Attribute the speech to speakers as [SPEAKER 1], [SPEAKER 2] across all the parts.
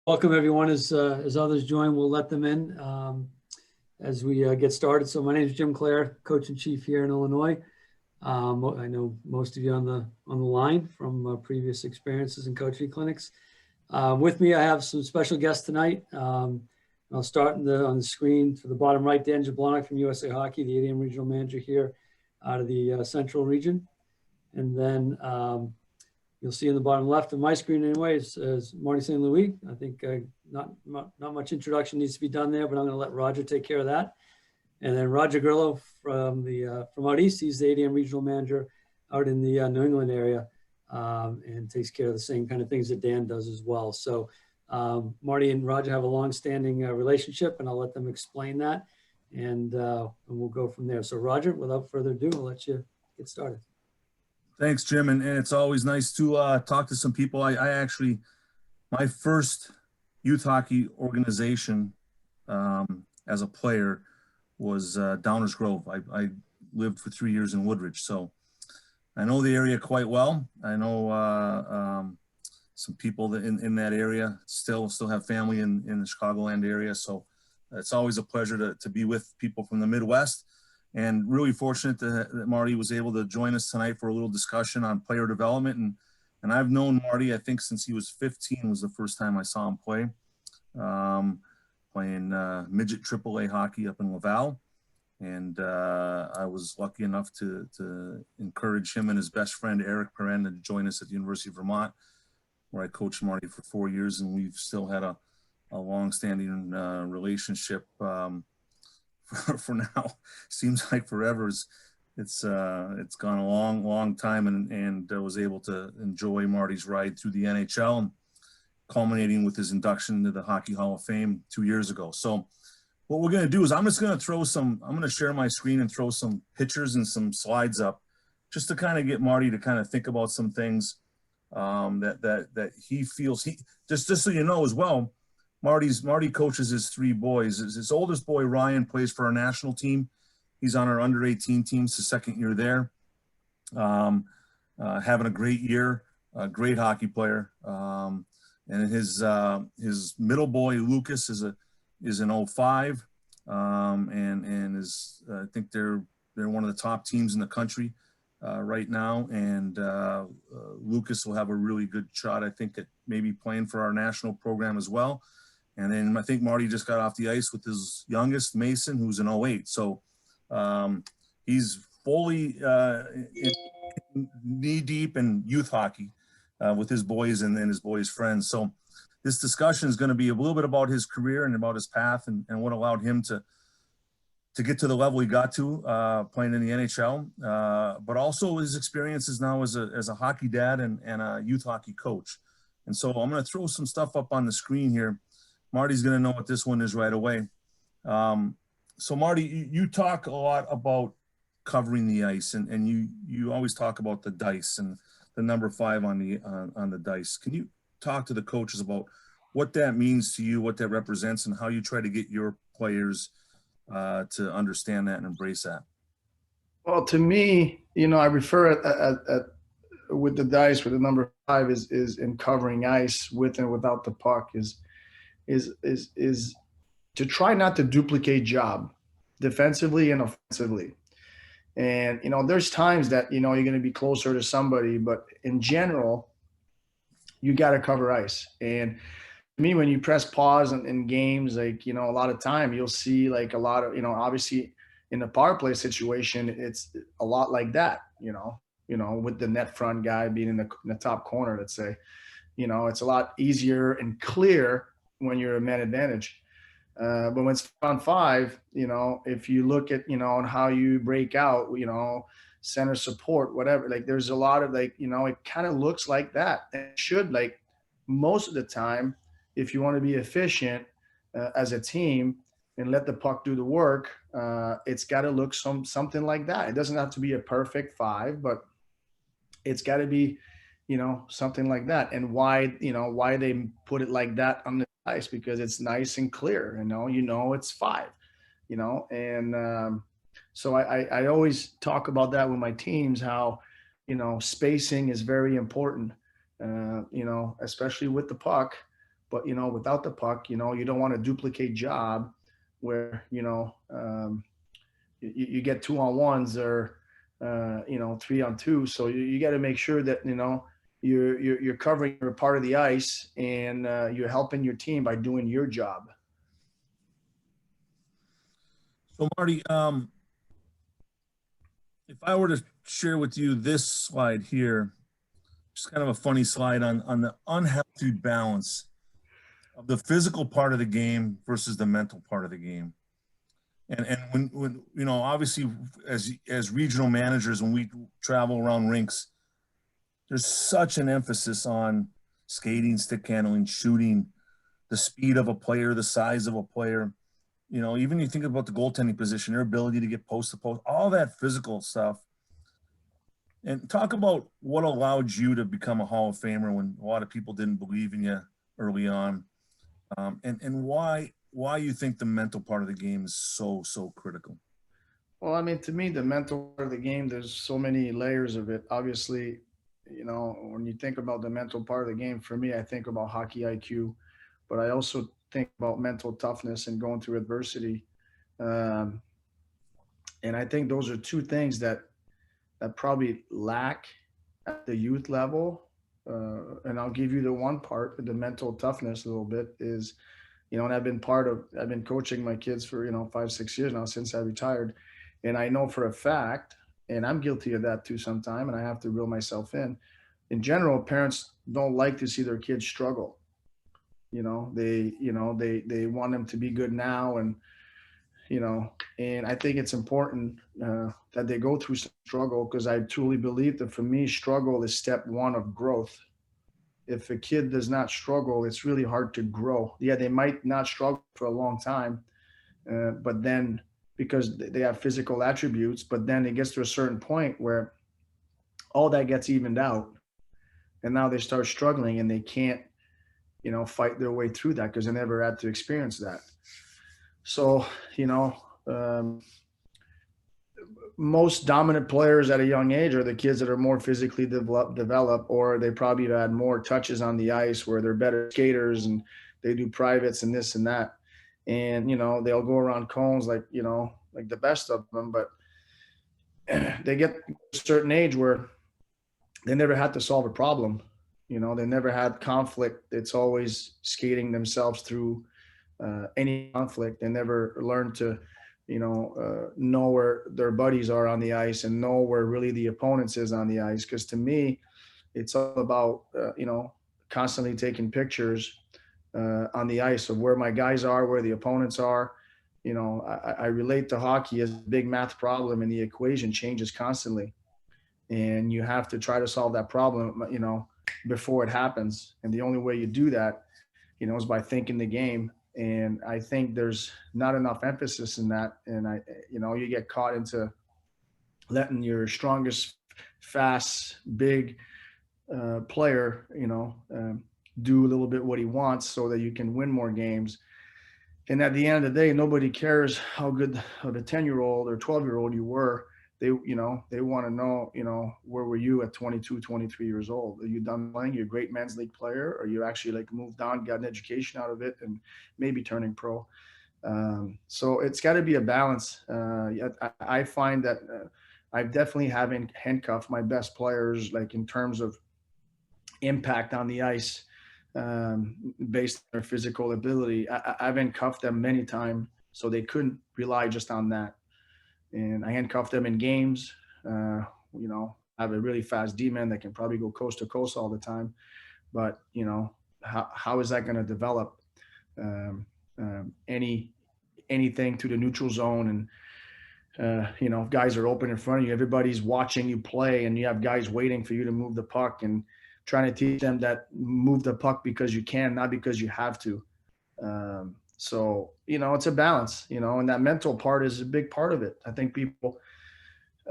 [SPEAKER 1] Welcome everyone. As others join, we'll let them in as we get started. So my name is Jim Clare, coach and chief here in Illinois. I know most of you on the line from previous experiences in coaching clinics. With me, I have some special guests tonight. I'll start on the screen to the bottom right, Dan Jablonic from USA Hockey, the 8 AM regional manager here out of the Central region. And then you'll see in the bottom left of my screen anyway is Marty St. Louis. I think not much introduction needs to be done there, but I'm going to let Roger take care of that. And then Roger Grillo from out east, he's the 8 AM regional manager out in the New England area and takes care of the same kind of things that Dan does as well. So Marty and Roger have a long-standing relationship, and I'll let them explain that, and we'll go from there. So Roger, without further ado, I'll let you get started.
[SPEAKER 2] Thanks, Jim, and it's always nice to talk to some people. I actually, my first youth hockey organization as a player was Downers Grove. I lived for 3 years in Woodridge, so I know the area quite well. I know some people that in that area, still have family in the Chicagoland area, so it's always a pleasure to be with people from the Midwest. And really fortunate that Marty was able to join us tonight for a little discussion on player development. And I've known Marty, I think, since he was 15 was the first time I saw him play, playing midget AAA hockey up in Laval. And I was lucky enough to encourage him and his best friend, Eric Perrin, to join us at the University of Vermont, where I coached Marty for 4 years. And we've still had a long-standing relationship for now. Seems like forever. It's gone a long time, and was able to enjoy Marty's ride through the NHL, and culminating with his induction into the Hockey Hall of Fame 2 years ago. So what we're going to do is I'm going to share my screen and throw some pictures and some slides up just to kind of get Marty to kind of think about some things that he feels just so you know as well. Marty coaches his 3 boys. His oldest boy, Ryan, plays for our national team. He's on our under 18 team. It's his second year there. Having a great year, a great hockey player. And his middle boy, Lucas, is an 05. And is, I think they're one of the top teams in the country right now. And Lucas will have a really good shot, I think, at maybe playing for our national program as well. And then I think Marty just got off the ice with his youngest, Mason, who's an 08. So he's fully knee-deep in youth hockey with his boys and then his boys' friends. So this discussion is going to be a little bit about his career and about his path and what allowed him to get to the level he got to playing in the NHL, but also his experiences now as a hockey dad and a youth hockey coach. And so I'm going to throw some stuff up on the screen here. Marty's going to know what this one is right away. So Marty, you talk a lot about covering the ice, and you always talk about the dice and the number 5 on the dice. Can you talk to the coaches about what that means to you, what that represents, and how you try to get your players to understand that and embrace that?
[SPEAKER 3] Well, to me, I refer at with the dice, with the number 5 is in covering ice with and without the puck is to try not to duplicate job defensively and offensively. And, there's times that, you're going to be closer to somebody, but in general, you got to cover ice. And to me, when you press pause in games, like, a lot of time you'll see like a lot of, obviously in the power play situation, it's a lot like that, with the net front guy being in the top corner, let's say, it's a lot easier and clear when you're a man advantage. But when it's on 5, if you look at, on how you break out, center support, whatever, like there's a lot of like, it kind of looks like that. And it should, like most of the time, if you want to be efficient as a team and let the puck do the work, it's got to look something like that. It doesn't have to be a perfect 5, but it's got to be, something like that. And why they put it like that on the ice, because it's nice and clear, it's 5, and so I always talk about that with my teams, how, spacing is very important, especially with the puck. But, without the puck, you don't want to duplicate job where, you get 2-on-1s or, 3-on-2. So you got to make sure that, you're covering your part of the ice, and you're helping your team by doing your job.
[SPEAKER 2] So Marty, if I were to share with you this slide here, just kind of a funny slide on the unhealthy balance of the physical part of the game versus the mental part of the game. And when obviously as regional managers, when we travel around rinks, there's such an emphasis on skating, stick handling, shooting, the speed of a player, the size of a player. Even you think about the goaltending position, their ability to get post to post, all that physical stuff. And talk about what allowed you to become a Hall of Famer when a lot of people didn't believe in you early on, and why you think the mental part of the game is so critical.
[SPEAKER 3] Well, I mean, to me, the mental part of the game, there's so many layers of it. Obviously, when you think about the mental part of the game, for me, I think about hockey IQ, but I also think about mental toughness and going through adversity. And I think those are two things that probably lack at the youth level. And I'll give you the one part, the mental toughness a little bit is, and I've been coaching my kids for, 5-6 years now since I retired. And I know for a fact, and I'm guilty of that too sometime, and I have to reel myself in. In general, parents don't like to see their kids struggle. They want them to be good now, and and I think it's important that they go through some struggle, because I truly believe that for me, struggle is step one of growth. If a kid does not struggle, it's really hard to grow. Yeah, they might not struggle for a long time, but then because they have physical attributes, but then it gets to a certain point where all that gets evened out, and now they start struggling and they can't, fight their way through that because they never had to experience that. So, most dominant players at a young age are the kids that are more physically developed, or they probably have had more touches on the ice where they're better skaters and they do privates and this and that. And, they'll go around cones like the best of them, but they get a certain age where they never had to solve a problem. They never had conflict. It's always skating themselves through any conflict. They never learned to, know where their buddies are on the ice and know where really the opponents is on the ice. Because to me, it's all about, constantly taking pictures on the ice of where my guys are, where the opponents are. I relate to hockey as a big math problem, and the equation changes constantly. And you have to try to solve that problem, before it happens. And the only way you do that, is by thinking the game. And I think there's not enough emphasis in that. And you get caught into letting your strongest, fast, big player, do a little bit what he wants so that you can win more games. And at the end of the day, nobody cares how good of a 10-year-old or 12-year-old you were. They want to know, where were you at 22, 23 years old? Are you done playing? You're a great men's league player, or you actually moved on, got an education out of it, and maybe turning pro. So it's got to be a balance. I find that I've definitely haven't handcuffed my best players, in terms of impact on the ice, based on their physical ability. I've handcuffed them many times so they couldn't rely just on that. And I handcuffed them in games. I have a really fast D-man that can probably go coast to coast all the time. But, how is that going to develop anything to the neutral zone? And, guys are open in front of you. Everybody's watching you play, and you have guys waiting for you to move the puck, and trying to teach them that move the puck because you can, not because you have to. So, it's a balance, and that mental part is a big part of it. I think people,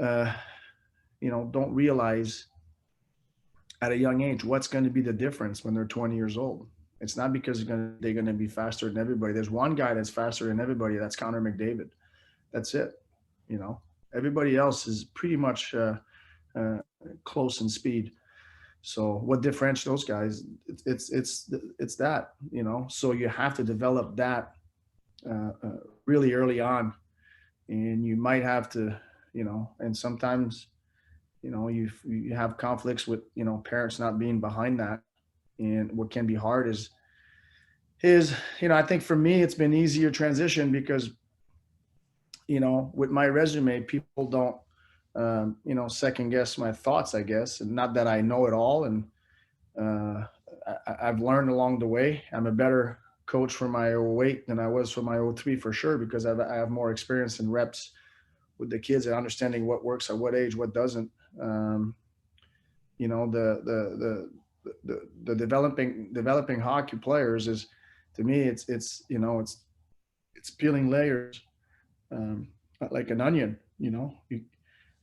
[SPEAKER 3] don't realize at a young age what's going to be the difference when they're 20 years old. It's not because they're going to be faster than everybody. There's one guy that's faster than everybody. That's Connor McDavid. That's it. Everybody else is pretty much close in speed. So what differentiates those guys? It's that, you know. So you have to develop that really early on, and you might have to, you know. And sometimes, you know, you have conflicts with, you know, parents not being behind that, and what can be hard is you know, I think for me it's been easier transition because, you know, with my resume, people don't you know, second guess my thoughts, I guess, and not that I know it all. And I've learned along the way. I'm a better coach for my 08 than I was for my 03 for sure, because I have more experience and reps with the kids and understanding what works at what age, what doesn't. You know, the developing hockey players is, to me, it's you know, it's peeling layers like an onion. You know,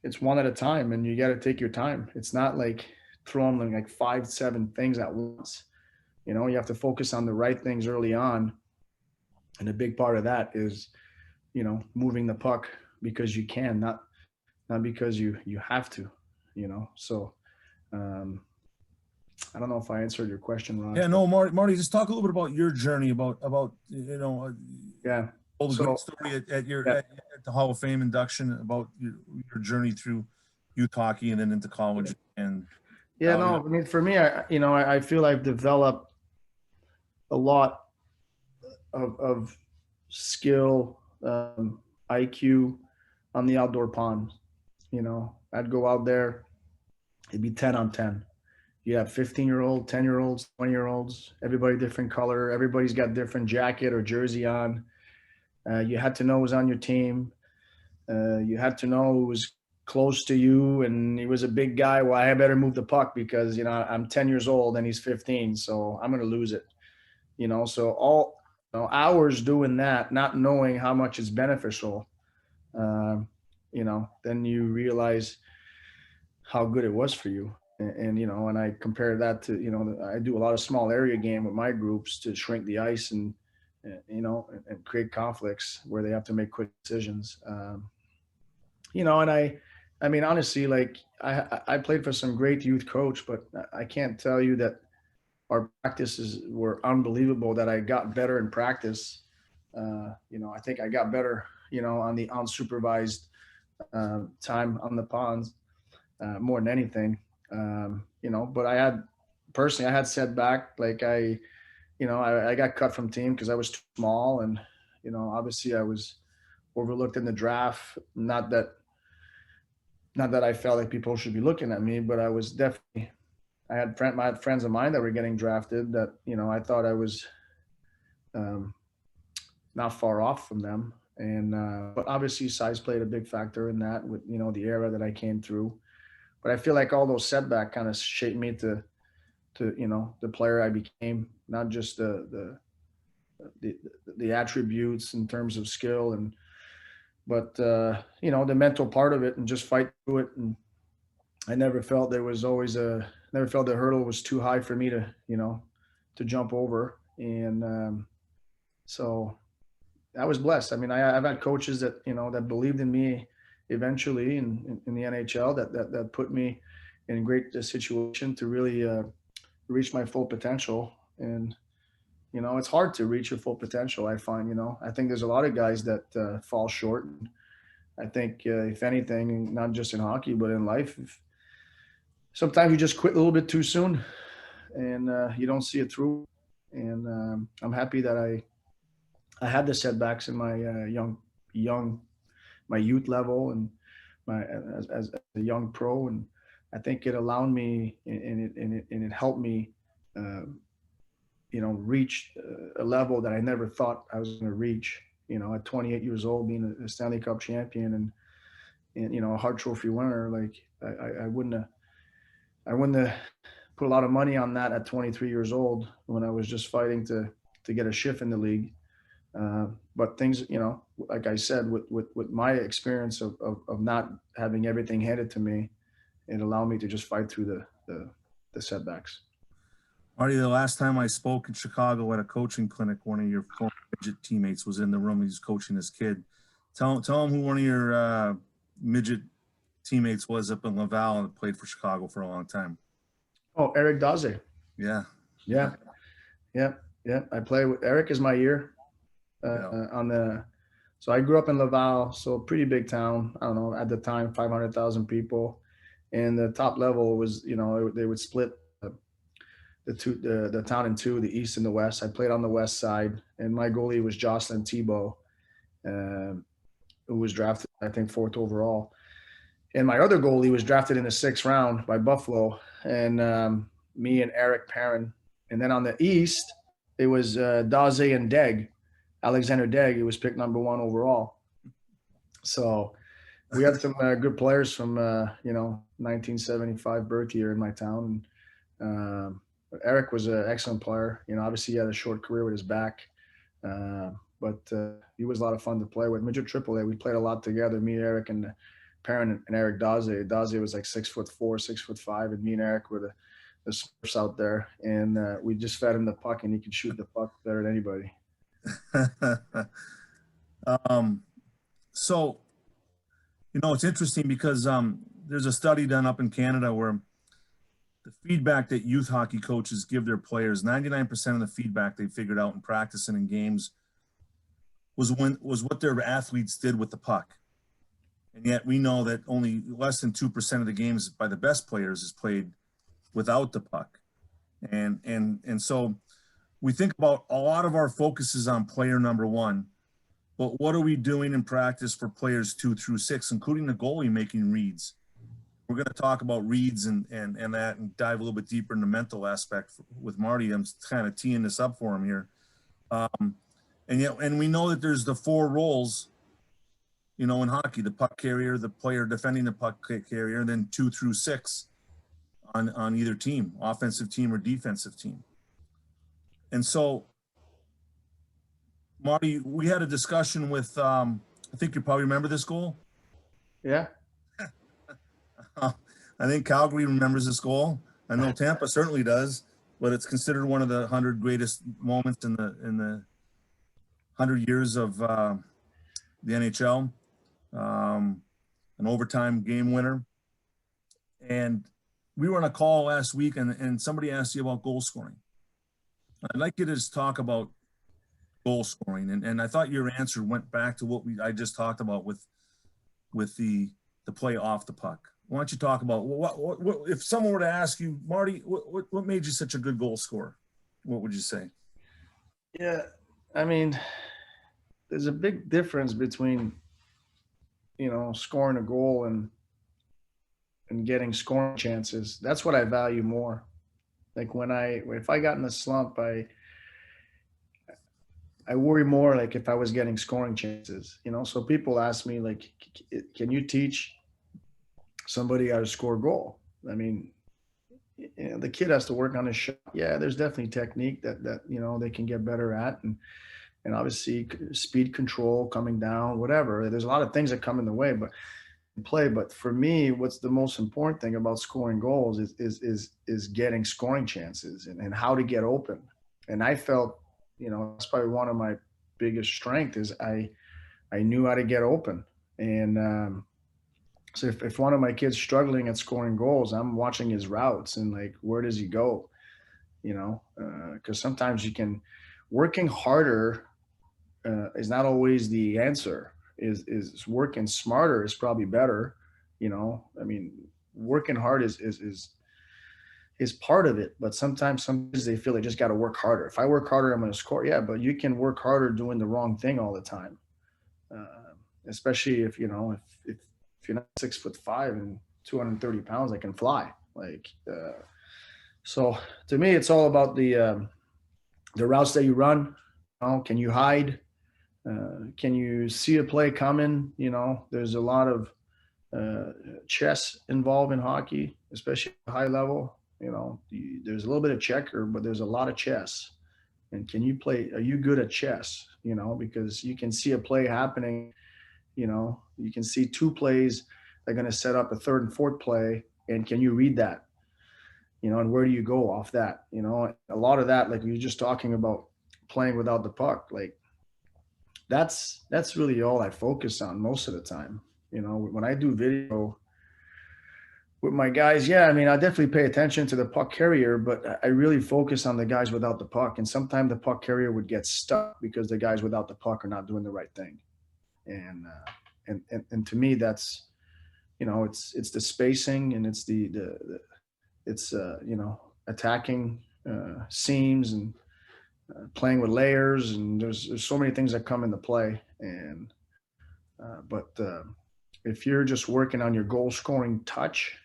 [SPEAKER 3] it's one at a time, and you got to take your time. It's not like throwing like 5-7 things at once. You know, you have to focus on the right things early on, and a big part of that is, you know, moving the puck because you can, not because you have to. You know, so I don't know if I answered your question, Ron.
[SPEAKER 2] Yeah, no, Marty, just talk a little bit about your journey, about you know,
[SPEAKER 3] Yeah.
[SPEAKER 2] all the great story at your
[SPEAKER 3] Yeah.
[SPEAKER 2] at the Hall of Fame induction, about your journey through youth hockey and then into college. And
[SPEAKER 3] Yeah, no, I mean, for me, you know, I feel I've developed a lot of skill, IQ on the outdoor pond. You know, I'd go out there, it'd be 10 on 10. You have 15-year-old, 10-year-olds, 20-year-olds, everybody different color. Everybody's got different jacket or jersey on. You had to know who was on your team. You had to know who was close to you, and he was a big guy. Well, I better move the puck because, you know, I'm 10 years old and he's 15, so I'm going to lose it. You know, so all, you know, hours doing that, not knowing how much it's beneficial, you know, then you realize how good it was for you. And you know, and I compare that to, you know, I do a lot of small area game with my groups to shrink the ice and you know, and create conflicts where they have to make quick decisions. You know, and I mean, honestly, like I played for some great youth coach, but I can't tell you that our practices were unbelievable, that I got better in practice. You know, I think I got better, you know, on the unsupervised time on the ponds more than anything. You know, but I had setback. Like you know, I got cut from team because I was too small, and you know, obviously I was overlooked in the draft. Not that I felt like people should be looking at me, but I was definitely. I had friends of mine that were getting drafted that, you know, I thought I was not far off from them. And but obviously size played a big factor in that, with, you know, the era that I came through. But I feel like all those setbacks kind of shaped me to you know, the player I became, not just the attributes in terms of skill, but you know, the mental part of it, and just fight through it. And I never felt the hurdle was too high for me to, you know, to jump over. And so I was blessed. I mean, I've had coaches that, you know, that believed in me eventually in the NHL, that put me in a great situation to really reach my full potential. And, you know, it's hard to reach your full potential, I find. You know, I think there's a lot of guys that fall short. I think if anything, not just in hockey, but in life, sometimes you just quit a little bit too soon, and you don't see it through. And I'm happy that I had the setbacks in my my youth level, and my as a young pro. And I think it allowed me, and it helped me, you know, reach a level that I never thought I was going to reach. You know, at 28 years old, being a Stanley Cup champion, and you know, a Hart Trophy winner, like I wouldn't have put a lot of money on that at 23 years old, when I was just fighting to get a shift in the league. But things, you know, like I said, with my experience of not having everything handed to me, it allowed me to just fight through the setbacks.
[SPEAKER 2] Marty, the last time I spoke in Chicago at a coaching clinic, one of your former midget teammates was in the room. He was coaching his kid. Tell him who one of your midget teammates was up in Laval and played for Chicago for a long time.
[SPEAKER 3] Oh, Eric Daze.
[SPEAKER 2] Yeah.
[SPEAKER 3] Yeah. Yeah. I play with Eric is my year
[SPEAKER 2] Yeah.
[SPEAKER 3] on the. So I grew up in Laval, so pretty big town. I don't know, at the time, 500,000 people. And the top level was, they would split the town in two, the east and the west. I played on the west side, and my goalie was Jocelyn Thibault, who was drafted, I think, fourth overall. And my other goalie was drafted in the sixth round by Buffalo, and me and Eric Perrin. And then on the east, it was Daze and Deg, Alexander Deg. He was picked number one overall. So we had some good players from 1975 birth year in my town. Eric was an excellent player. Obviously he had a short career with his back, but he was a lot of fun to play with. Midget AAA, we played a lot together. Me, Eric, and Perrin and Eric Daze. Daze was like 6'4", 6'5", and me and Eric were the Smurfs out there, and we just fed him the puck, and he could shoot the puck better than anybody.
[SPEAKER 2] So, it's interesting because there's a study done up in Canada where the feedback that youth hockey coaches give their players, 99% of the feedback they figured out in practice and in games was what their athletes did with the puck. And yet we know that only less than 2% of the games by the best players is played without the puck. And so we think about a lot of our focus is on player number one, but what are we doing in practice for players 2 through 6, including the goalie making reads? We're going to talk about reads and that and dive a little bit deeper in the mental aspect with Marty. I'm kind of teeing this up for him here. And we know that there's the 4 roles, in hockey: the puck carrier, the player defending the puck carrier, and then 2 through 6 on either team, offensive team or defensive team. And so, Marty, we had a discussion with, I think you probably remember this goal.
[SPEAKER 3] Yeah.
[SPEAKER 2] I think Calgary remembers this goal. I know Tampa certainly does, but it's considered one of the 100 greatest moments in the 100 years of the NHL. An overtime game winner. And we were on a call last week, and somebody asked you about goal scoring. I'd like you to just talk about goal scoring, and I thought your answer went back to what I just talked about with the play off the puck. Why don't you talk about what if someone were to ask you, Marty, what made you such a good goal scorer? What would you say?
[SPEAKER 3] Yeah, I mean, there's a big difference between scoring a goal and getting scoring chances. That's what I value more. Like if I got in a slump, I worry more like if I was getting scoring chances. So people ask me like, can you teach somebody how to score a goal? I mean, the kid has to work on his shot. Yeah, there's definitely technique that they can get better at, and obviously speed control, coming down, whatever. There's a lot of things that come in the way, but for me, what's the most important thing about scoring goals is getting scoring chances and how to get open. And I felt, that's probably one of my biggest strengths is I knew how to get open. And so if one of my kids struggling at scoring goals, I'm watching his routes and like, where does he go? Because sometimes working harder is not always the answer. Is working smarter is probably better. I mean, working hard is part of it, but sometimes they feel they just got to work harder. If I work harder, I'm going to score. Yeah, but you can work harder doing the wrong thing all the time. Especially if you're not 6'5" and 230 pounds, I can fly. So to me, it's all about the routes that you run. Can you hide? Can you see a play coming? There's a lot of chess involved in hockey, especially at high level. There's a little bit of checker, but there's a lot of chess. And are you good at chess? Because you can see a play happening, you can see 2 plays that are going to set up a third and fourth play. And can you read that? And where do you go off that? A lot of that, like we were just talking about playing without the puck, like that's really all I focus on most of the time. When I do video with my guys, yeah, I mean, I definitely pay attention to the puck carrier, but I really focus on the guys without the puck. And sometimes the puck carrier would get stuck because the guys without the puck are not doing the right thing. And to me, that's, it's the spacing, and it's it's attacking seams, and playing with layers, and there's so many things that come into play. And but if you're just working on your goal scoring touch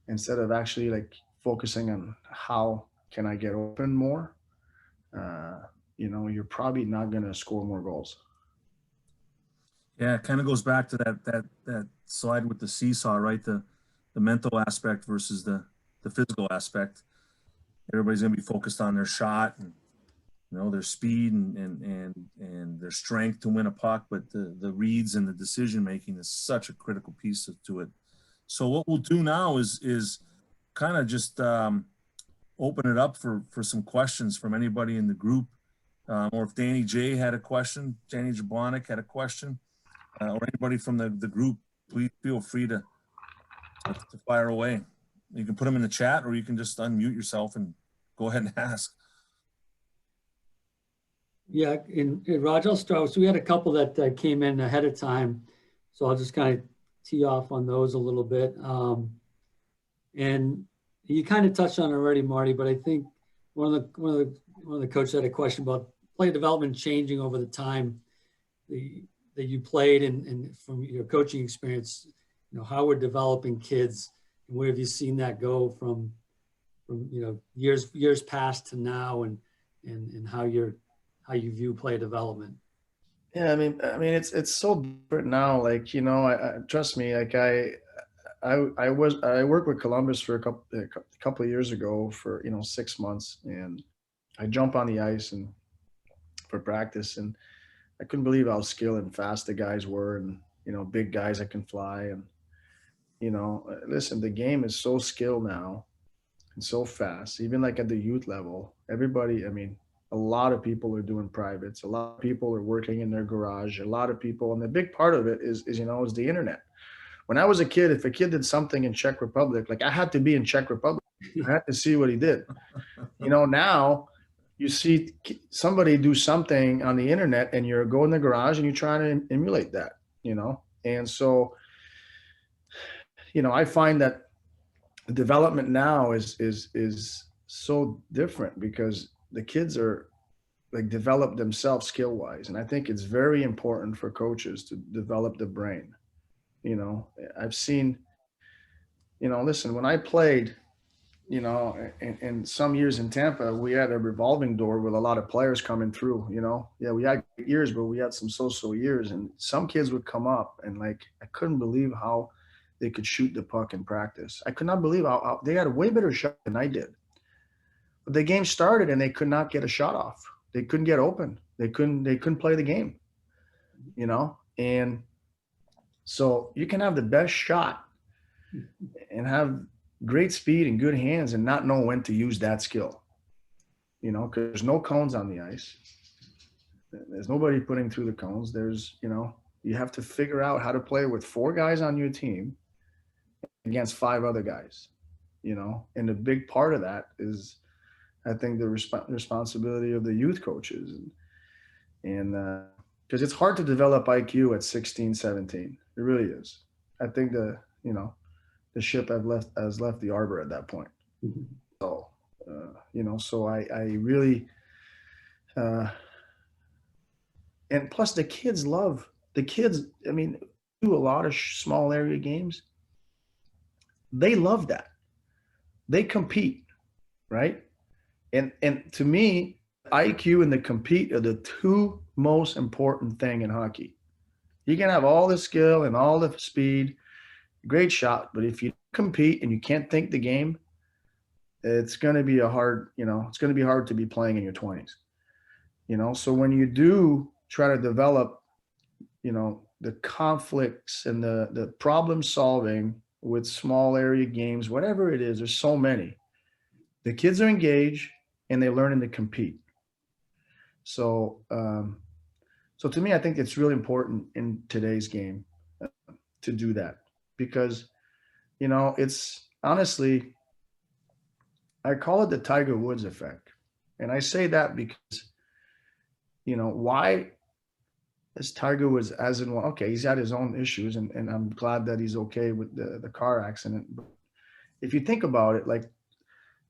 [SPEAKER 3] instead of actually like focusing on how can I get open more, you're probably not going to score more goals.
[SPEAKER 2] Yeah, it kind of goes back to that slide with the seesaw, right? The mental aspect versus the physical aspect. Everybody's gonna be focused on their shot and their speed and their strength to win a puck, but the reads and the decision making is such a critical piece to it. So what we'll do now is kind of just open it up for some questions from anybody in the group, or if Danny J had a question, Danny Jablonic had a question, or anybody from the group, please feel free to fire away. You can put them in the chat, or you can just unmute yourself and go ahead and ask.
[SPEAKER 1] Yeah, and Raj, I'll start. So we had a couple that came in ahead of time, so I'll just kind of tee off on those a little bit. And you kind of touched on it already, Marty, but I think one of the coaches had a question about play development changing over the time that you played, and from your coaching experience, how we're developing kids, and where have you seen that go from years past to now, and how you view play development.
[SPEAKER 3] Yeah, I mean, it's so different now. Like, I trust me. Like, I worked with Columbus for a couple of years ago for 6 months, and I jump on the ice and for practice, and I couldn't believe how skilled and fast the guys were, and big guys that can fly, and listen, the game is so skilled now and so fast. Even like at the youth level, everybody. I mean, a lot of people are doing privates. A lot of people are working in their garage. A lot of people, and the big part of it is the internet. When I was a kid, if a kid did something in Czech Republic, like I had to be in Czech Republic. I had to see what he did. Now you see somebody do something on the internet, and you're going in the garage and you're trying to emulate that, And so, I find that development now is so different because the kids are like develop themselves skill wise. And I think it's very important for coaches to develop the brain. I've seen, listen, when I played, in some years in Tampa, we had a revolving door with a lot of players coming through, Yeah, we had great years, but we had some so-so years. And some kids would come up, and like, I couldn't believe how they could shoot the puck in practice. I could not believe how they had a way better shot than I did. But the game started and they could not get a shot off. They couldn't get open. They couldn't play the game, And so you can have the best shot and have great speed and good hands and not know when to use that skill, because there's no cones on the ice. There's nobody putting through the cones. There's, you have to figure out how to play with 4 guys on your team against 5 other guys, and a big part of that is, I think, the responsibility of the youth coaches, and because it's hard to develop IQ at 16, 17. It really is. I think the ship has left the harbor at that point.
[SPEAKER 1] Mm-hmm.
[SPEAKER 3] So, so I really, and plus the kids, I mean, do a lot of small area games. They love that. They compete, right? And to me, IQ and the compete are the 2 most important thing in hockey. You can have all the skill and all the speed, great shot, but if you compete and you can't think the game, it's going to be it's going to be hard to be playing in your 20s. So when you do try to develop, the conflicts and the problem solving with small area games, whatever it is, there's so many. The kids are engaged and they're learning to compete. So, so to me, I think it's really important in today's game to do that, because, it's honestly, I call it the Tiger Woods effect. And I say that because, why is Tiger Woods as in, well, okay, he's had his own issues and I'm glad that he's okay with the car accident. But if you think about it, like,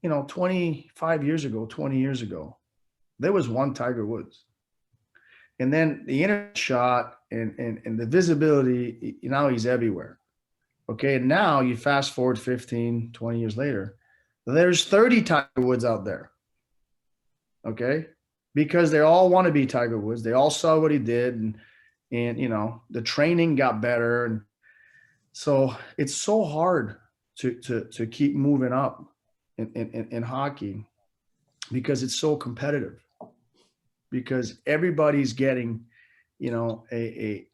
[SPEAKER 3] 25 years ago, 20 years ago, there was one Tiger Woods. And then the internet shot and the visibility, now he's everywhere. Okay. And now you fast forward 15, 20 years later, there's 30 Tiger Woods out there. Okay. Because they all want to be Tiger Woods. They all saw what he did and the training got better. And so it's so hard to keep moving up in hockey because it's so competitive, because everybody's getting, a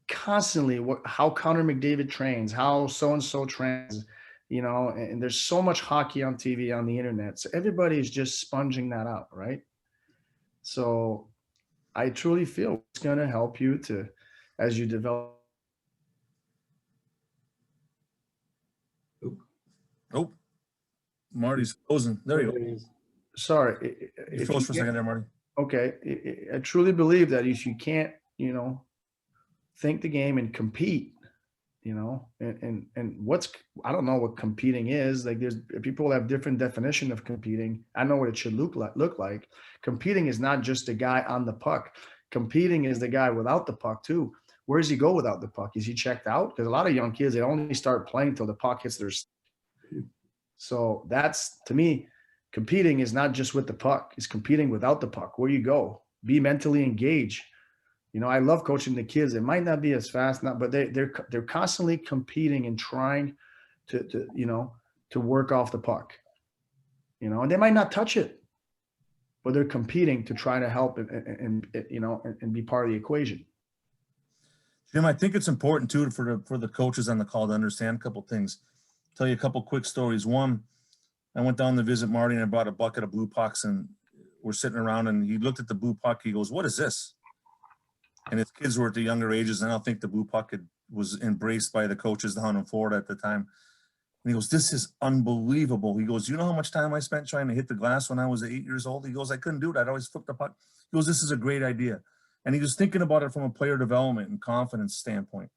[SPEAKER 3] constantly how Connor McDavid trains, how so-and-so trains, and there's so much hockey on TV, on the internet. So everybody's just sponging that out, right? So I truly feel it's going to help you as you develop.
[SPEAKER 2] Oh, Marty's frozen. There you go.
[SPEAKER 3] Sorry.
[SPEAKER 2] You froze for a second there, Marty.
[SPEAKER 3] Okay. I truly believe that if you can't, think the game and compete, and I don't know what competing is. Like, there's people have different definition of competing. I know what it should look like. Competing is not just the guy on the puck. Competing is the guy without the puck too. Where does he go without the puck? Is he checked out? Because a lot of young kids, they only start playing until the puck hits their. So that's, to me, competing is not just with the puck. It's competing without the puck. Where you go, be mentally engaged. I love coaching the kids. It might not be as fast, but they're constantly competing and trying to work off the puck. And they might not touch it, but they're competing to try to help and be part of the equation.
[SPEAKER 2] Jim, I think it's important too for the coaches on the call to understand a couple things. Tell you a couple quick stories. One, I went down to visit Marty and I brought a bucket of blue pucks and we're sitting around and he looked at the blue puck. He goes, "What is this?" And his kids were at the younger ages, and I don't think the blue puck was embraced by the coaches down in Florida at the time. And he goes, "This is unbelievable." He goes, "You know how much time I spent trying to hit the glass when I was 8 years old?" He goes, "I couldn't do it. I'd always flip the puck." He goes, "This is a great idea." And he was thinking about it from a player development and confidence standpoint.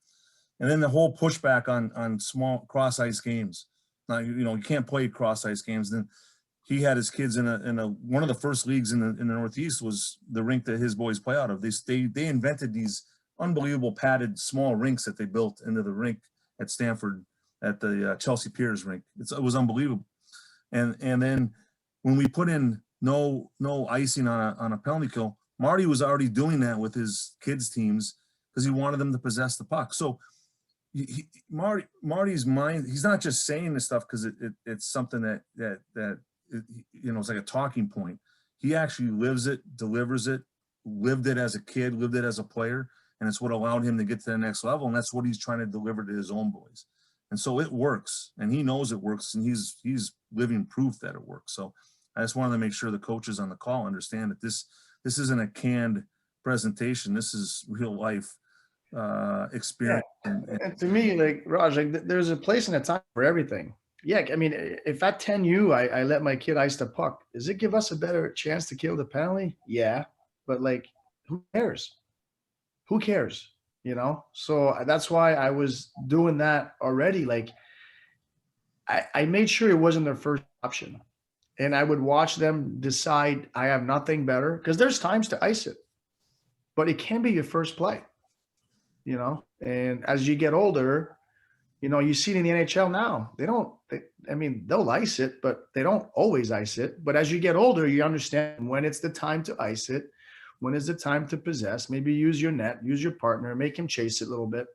[SPEAKER 2] And then the whole pushback on small cross ice games. Now, you can't play cross ice games. Then he had his kids in one of the first leagues in the Northeast was the rink that his boys play out of. They invented these unbelievable padded small rinks that they built into the rink at Stanford at the Chelsea Piers rink. It was unbelievable. And then when we put in no icing on a penalty kill, Marty was already doing that with his kids' teams because he wanted them to possess the puck. So Marty's mind, he's not just saying this stuff because it's something that it's like a talking point. He actually lives it, delivers it, lived it as a kid, lived it as a player, and it's what allowed him to get to the next level. And that's what he's trying to deliver to his own boys. And so it works, and he knows it works, and he's living proof that it works. So I just wanted to make sure the coaches on the call understand that this isn't a canned presentation. This is real life experience.
[SPEAKER 3] Yeah. And to me, like Raj, there's a place and a time for everything. Yeah, I mean, if at 10U I let my kid ice the puck, does it give us a better chance to kill the penalty? Yeah, but like, who cares? Who cares? So that's why I was doing that already. Like, I made sure it wasn't their first option, and I would watch them decide I have nothing better, because there's times to ice it, but it can be your first play. And as you get older, you see it in the NHL now. They'll ice it, but they don't always ice it. But as you get older, you understand when it's the time to ice it, when is the time to possess, maybe use your net, use your partner, make him chase it a little bit,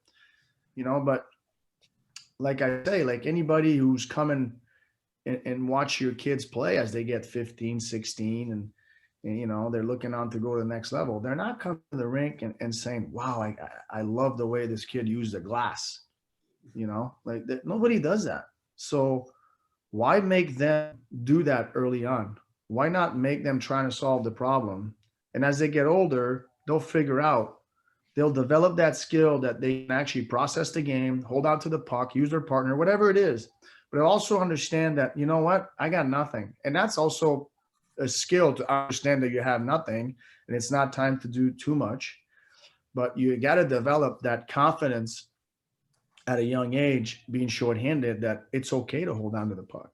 [SPEAKER 3] but like I say, like anybody who's coming and watch your kids play as they get 15, 16, and they're looking on to go to the next level. They're not coming to the rink and saying, "Wow, I love the way this kid used the glass." Nobody does that. So why make them do that early on? Why not make them trying to solve the problem? And as they get older, they'll figure out they'll develop that skill that they can actually process the game, hold on to the puck, use their partner, whatever it is. But also understand that, you know what, I got nothing. And that's also a skill to understand that you have nothing and it's not time to do too much. But you got to develop that confidence at a young age, being shorthanded, that it's okay to hold on to the puck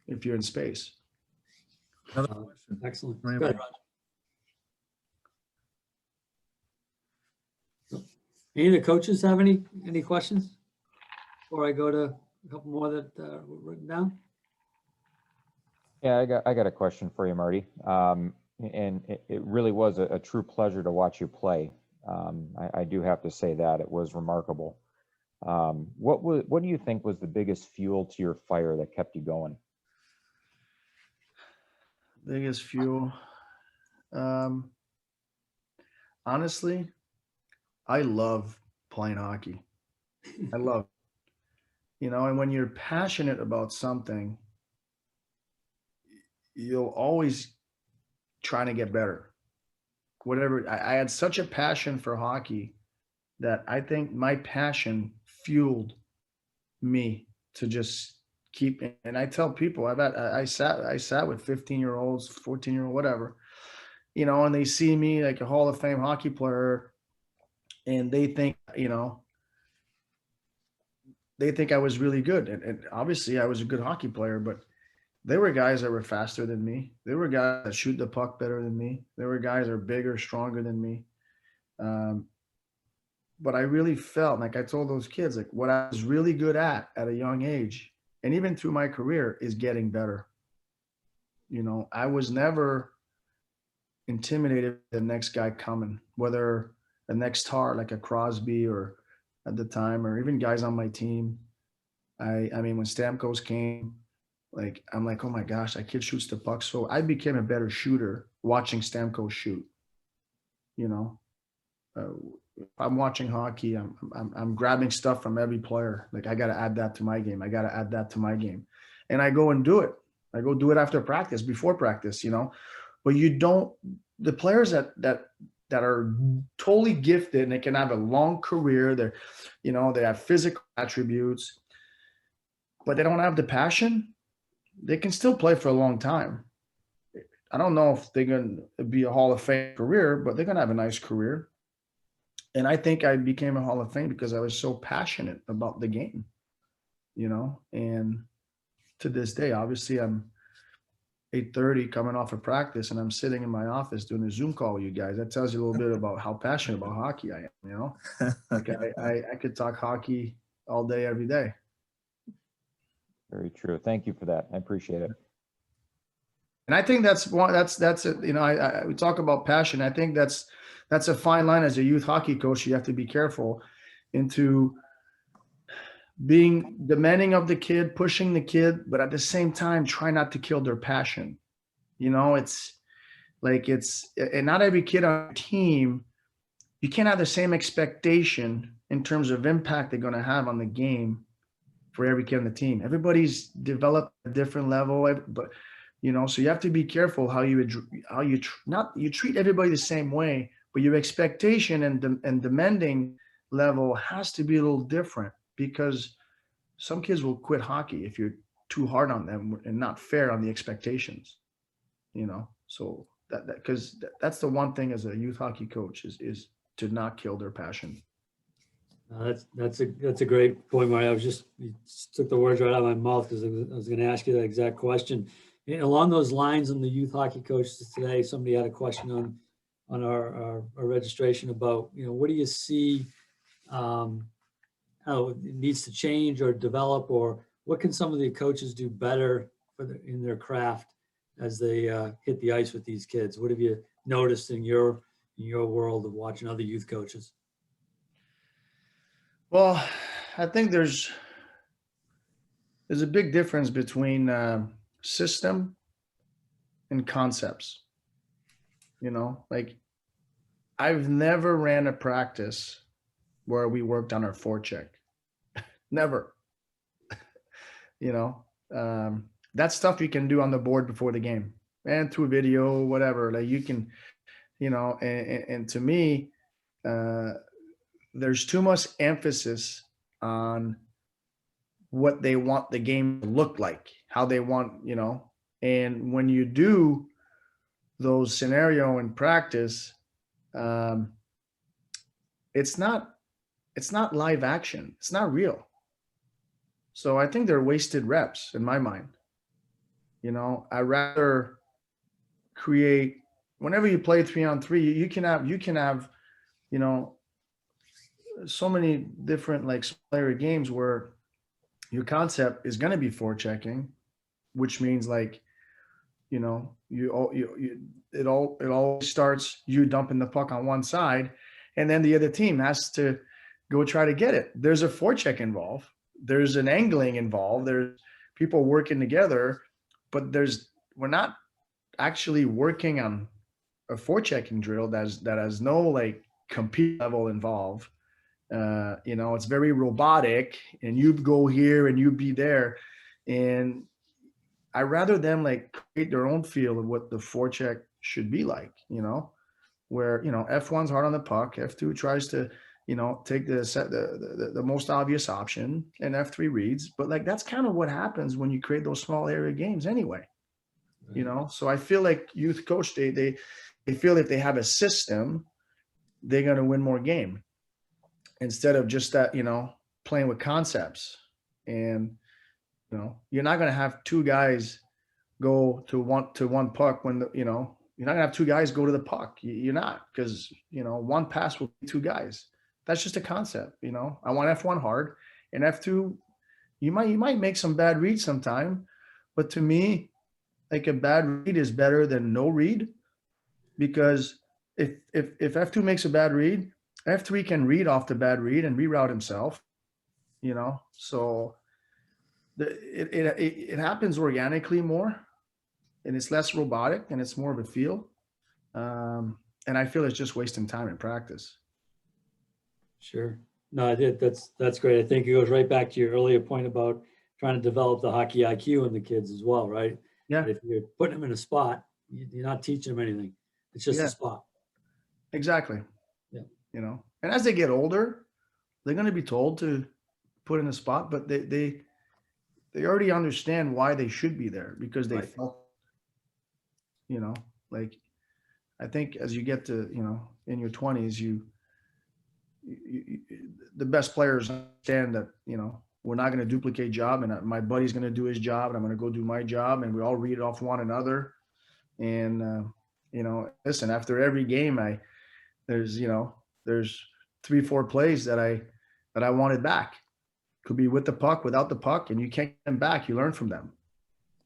[SPEAKER 3] if you're in space.
[SPEAKER 2] Another question.
[SPEAKER 1] Excellent.
[SPEAKER 2] Right,
[SPEAKER 1] Go ahead,
[SPEAKER 2] right.
[SPEAKER 1] Roger. Any of the coaches have any questions before I go to a couple more that were written down?
[SPEAKER 4] Yeah, I got a question for you, Marty. And it really was a true pleasure to watch you play. I do have to say that it was remarkable. What do you think was the biggest fuel to your fire that kept you going?
[SPEAKER 3] Biggest fuel. Honestly, I love playing hockey. I love, and when you're passionate about something, you'll always try to get better. Whatever, I had such a passion for hockey that I think my passion fueled me to just keep. And I tell people, I sat with 15-year-olds, 14-year-old, whatever, and they see me like a Hall of Fame hockey player, and they think, they think I was really good. And obviously I was a good hockey player, but there were guys that were faster than me. There were guys that shoot the puck better than me. There were guys that are bigger, stronger than me. But I really felt, like I told those kids, like what I was really good at a young age, and even through my career, is getting better. I was never intimidated by the next guy coming, whether the next Hart, like a Crosby, or at the time, or even guys on my team. I mean, when Stamkos came, like, I'm like, oh my gosh, that kid shoots the puck. So I became a better shooter watching Stamkos shoot. If I'm watching hockey, I'm grabbing stuff from every player. Like, I got to add that to my game. I got to add that to my game. And I go and do it. I go do it after practice, before practice, but the players that are totally gifted and they can have a long career, they have physical attributes, but they don't have the passion, they can still play for a long time. I don't know if they're going to be a Hall of Fame career, but they're going to have a nice career. And I think I became a Hall of Fame because I was so passionate about the game, and to this day, obviously I'm 8:30 coming off of practice and I'm sitting in my office doing a Zoom call with you guys. That tells you a little bit about how passionate about hockey I am, Like I could talk hockey all day, every day.
[SPEAKER 4] Very true. Thank you for that. I appreciate it.
[SPEAKER 3] And I think that's it. We talk about passion. I think that's a fine line as a youth hockey coach. You have to be careful into being demanding of the kid, pushing the kid, but at the same time, try not to kill their passion. It's like, and not every kid on a team, you can't have the same expectation in terms of impact they're going to have on the game for every kid on the team. Everybody's developed at a different level, but so you have to be careful how you treat everybody the same way, but your expectation and demanding level has to be a little different, because some kids will quit hockey if you're too hard on them and not fair on the expectations. So because that's the one thing as a youth hockey coach is to not kill their passion.
[SPEAKER 1] That's a great point, Mario. You took the words right out of my mouth, because I was going to ask you that exact question. And along those lines, on the youth hockey coaches today, somebody had a question on our registration about, what do you see, how it needs to change or develop, or what can some of the coaches do better in their craft as they hit the ice with these kids? What have you noticed in your world of watching other youth coaches?
[SPEAKER 3] Well, I think there's a big difference between system and concepts. Like, I've never ran a practice where we worked on our forecheck. Never. That stuff you can do on the board before the game and through video, whatever. Like, you can you know, and to me, there's too much emphasis on what they want the game to look like, how they want, you know, and when you do those scenario in practice, um, it's not live action. It's not real. So I think they're wasted reps in my mind. You know, I rather create whenever you play 3-on-3, you can have, you know, so many different like player games where your concept is going to be forechecking, which means like, you know, it all starts you dumping the puck on one side, and then the other team has to go try to get it. There's a forecheck involved. There's an angling involved. There's people working together, but we're not actually working on a forechecking drill that has no like compete level involved. You know, it's very robotic, and you go here and you be there, and I rather them like create their own feel of what the forecheck should be like. You know, where you know F1's hard on the puck, F2 tries to, you know, take the most obvious option, and F3 reads. But like that's kind of what happens when you create those small area games anyway. You know, so I feel like youth coach they feel if they have a system, they're gonna win more game instead of just that, you know, playing with concepts. And you know, you're not gonna have two guys go to one puck when you know, you're not gonna have two guys go to the puck. You're not, because you know one pass will be two guys. That's just a concept. You know, I want F1 hard, and F2 you might make some bad reads sometime, but to me, like a bad read is better than no read, because if F2 makes a bad read, F3 can read off the bad read and reroute himself. You know, so it happens organically more, and it's less robotic, and it's more of a feel. And I feel it's just wasting time in practice.
[SPEAKER 1] Sure. No, I did. That's great. I think it goes right back to your earlier point about trying to develop the hockey IQ in the kids as well, right?
[SPEAKER 3] Yeah.
[SPEAKER 1] If you're putting them in a spot, you're not teaching them anything. It's just
[SPEAKER 3] Yeah.
[SPEAKER 1] a spot.
[SPEAKER 3] Exactly.
[SPEAKER 1] Yeah.
[SPEAKER 3] You know, and as they get older, they're going to be told to put in a spot, but they already understand why they should be there, because they
[SPEAKER 1] Right.
[SPEAKER 3] felt, you know, like I think as you get to, you know, in your 20s, the best players understand that, you know, we're not going to duplicate job, and my buddy's going to do his job, and I'm going to go do my job, and we all read off one another. And you know, listen, after every game, there's 3-4 plays that I wanted back. Could be with the puck, without the puck, and you can't get them back. You learn from them.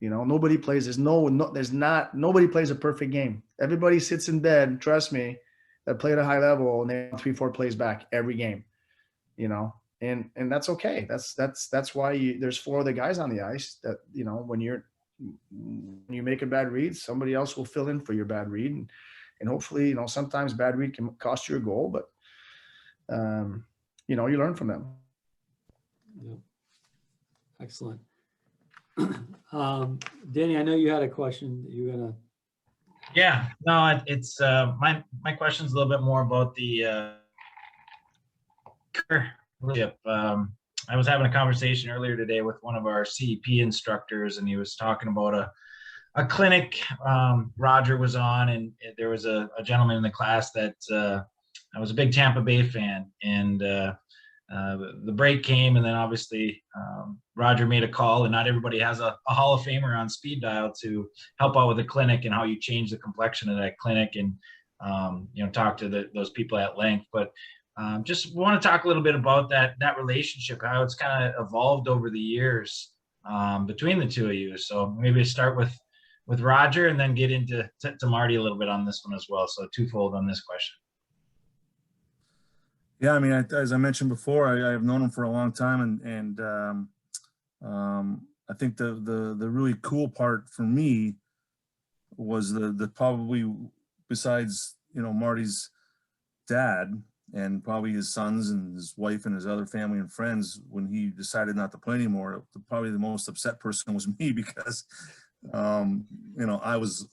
[SPEAKER 3] You know, nobody plays. Nobody plays a perfect game. Everybody sits in bed, trust me, that play at a high level, and they have 3-4 plays back every game. You know, and that's okay. That's why there's 4 other guys on the ice that, you know, when you make a bad read, somebody else will fill in for your bad read, and hopefully, you know, sometimes bad read can cost you a goal, but you know, you learn from them.
[SPEAKER 1] Yeah. Excellent. Danny, I know you had a question that you're gonna.
[SPEAKER 5] Yeah, no, it's my question's a little bit more about the leadership. I was having a conversation earlier today with one of our CEP instructors, and he was talking about a clinic Roger was on, and there was a gentleman in the class that I was a big Tampa Bay fan, and the break came, and then obviously Roger made a call, and not everybody has a Hall of Famer on speed dial to help out with the clinic and how you change the complexion of that clinic, and you know, talk to those people at length. But just want to talk a little bit about that relationship, how it's kind of evolved over the years between the two of you. So maybe start with Roger, and then get into to Marty a little bit on this one as well. So twofold on this question.
[SPEAKER 2] Yeah, I mean, as I mentioned before, I have known him for a long time, and I think the really cool part for me was the probably, besides, you know, Marty's dad and probably his sons and his wife and his other family and friends, when he decided not to play anymore, probably the most upset person was me, because you know, I was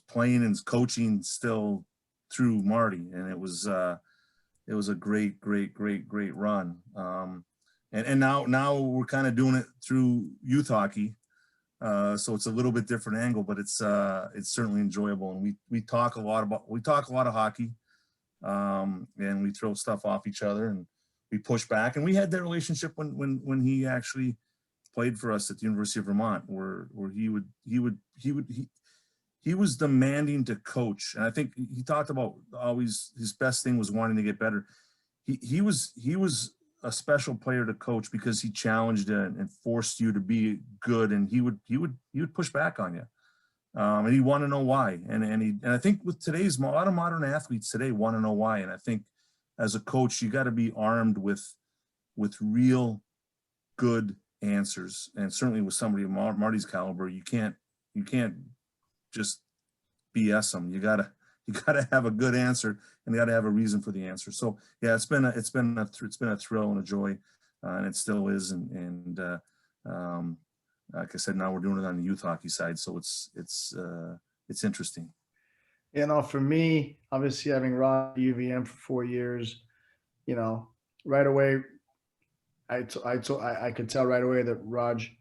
[SPEAKER 2] playing and coaching still through Marty, and it was a great run. And now we're kind of doing it through youth hockey. So it's a little bit different angle, but it's certainly enjoyable. And we talk a lot of hockey, and we throw stuff off each other and we push back. And we had that relationship when he actually played for us at the University of Vermont, where he was demanding to coach. And I think he talked about always his best thing was wanting to get better. He was a special player to coach because he challenged and forced you to be good, and he would push back on you, and he want to know why. And I think with today's, a lot of modern athletes today want to know why. And I think as a coach, you got to be armed with real good answers. And certainly with somebody of Marty's caliber, you can't just BS them. You gotta have a good answer, and you gotta have a reason for the answer. So yeah, it's been a thrill and a joy, and it still is. And like I said, now we're doing it on the youth hockey side, so it's interesting.
[SPEAKER 3] You know, for me, obviously having Rod at UVM for 4 years, you know, right away, I could tell right away that Raj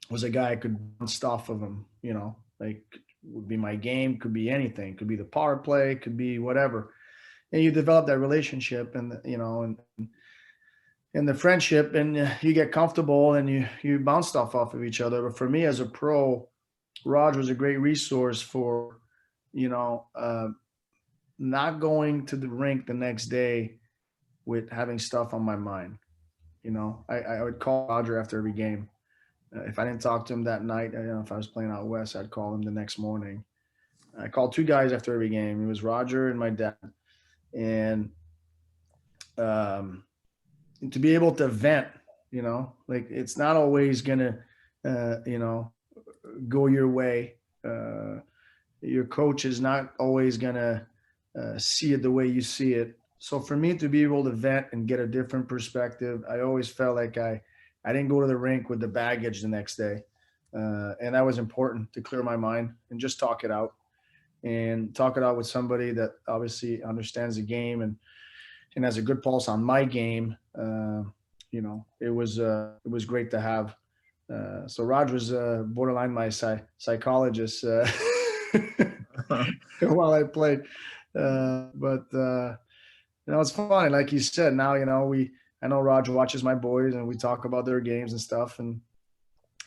[SPEAKER 3] was a guy I could bounce stuff of him, you know, like would be my game, could be anything, could be the power play, could be whatever. And you develop that relationship and, you know, and the friendship, and you get comfortable and you bounce stuff off of each other. But for me as a pro, Raj was a great resource for, you know, not going to the rink the next day with having stuff on my mind. You know, I would call Roger after every game. If I didn't talk to him that night, you know, if I was playing out west, I'd call him the next morning. I called 2 guys after every game. It was Roger and my dad. And to be able to vent, you know, like it's not always gonna, you know, go your way. Your coach is not always gonna see it the way you see it. So for me to be able to vent and get a different perspective, I always felt like I didn't go to the rink with the baggage the next day. And that was important to clear my mind and just talk it out with somebody that obviously understands the game and has a good pulse on my game. You know, it was great to have. So Raj was borderline my psychologist while I played. But you know, it's funny, like you said. Now, you know, I know Raj watches my boys, and we talk about their games and stuff, and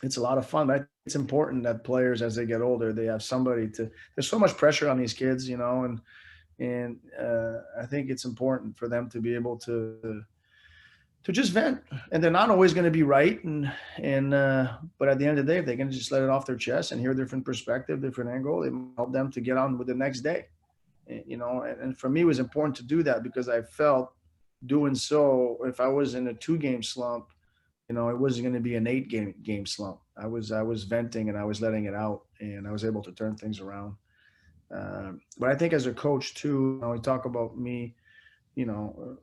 [SPEAKER 3] it's a lot of fun. But it's important that players, as they get older, they have somebody to. There's so much pressure on these kids, you know, and I think it's important for them to be able to just vent. And they're not always going to be right, but at the end of the day, if they can just let it off their chest and hear a different perspective, different angle, it will help them to get on with the next day. You know, and for me, it was important to do that because I felt doing so, if I was in a 2-game slump, you know, it wasn't going to be an 8-game slump. I was venting and I was letting it out, and I was able to turn things around. But I think as a coach too, you know, we talk about me, you know,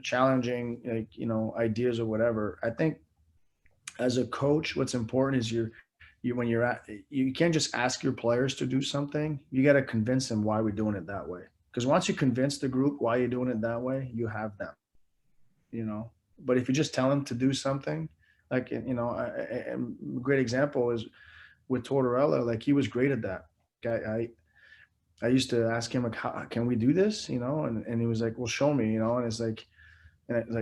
[SPEAKER 3] challenging, like, you know, ideas or whatever. I think as a coach, what's important is you can't just ask your players to do something. You got to convince them why we're doing it that way. Because once you convince the group why you're doing it that way, you have them, you know. But if you just tell them to do something, like, you know, a great example is with Tortorella. Like, he was great at that. I used to ask him, like, how can we do this, you know? And he was like, well, show me, you know. And it's like,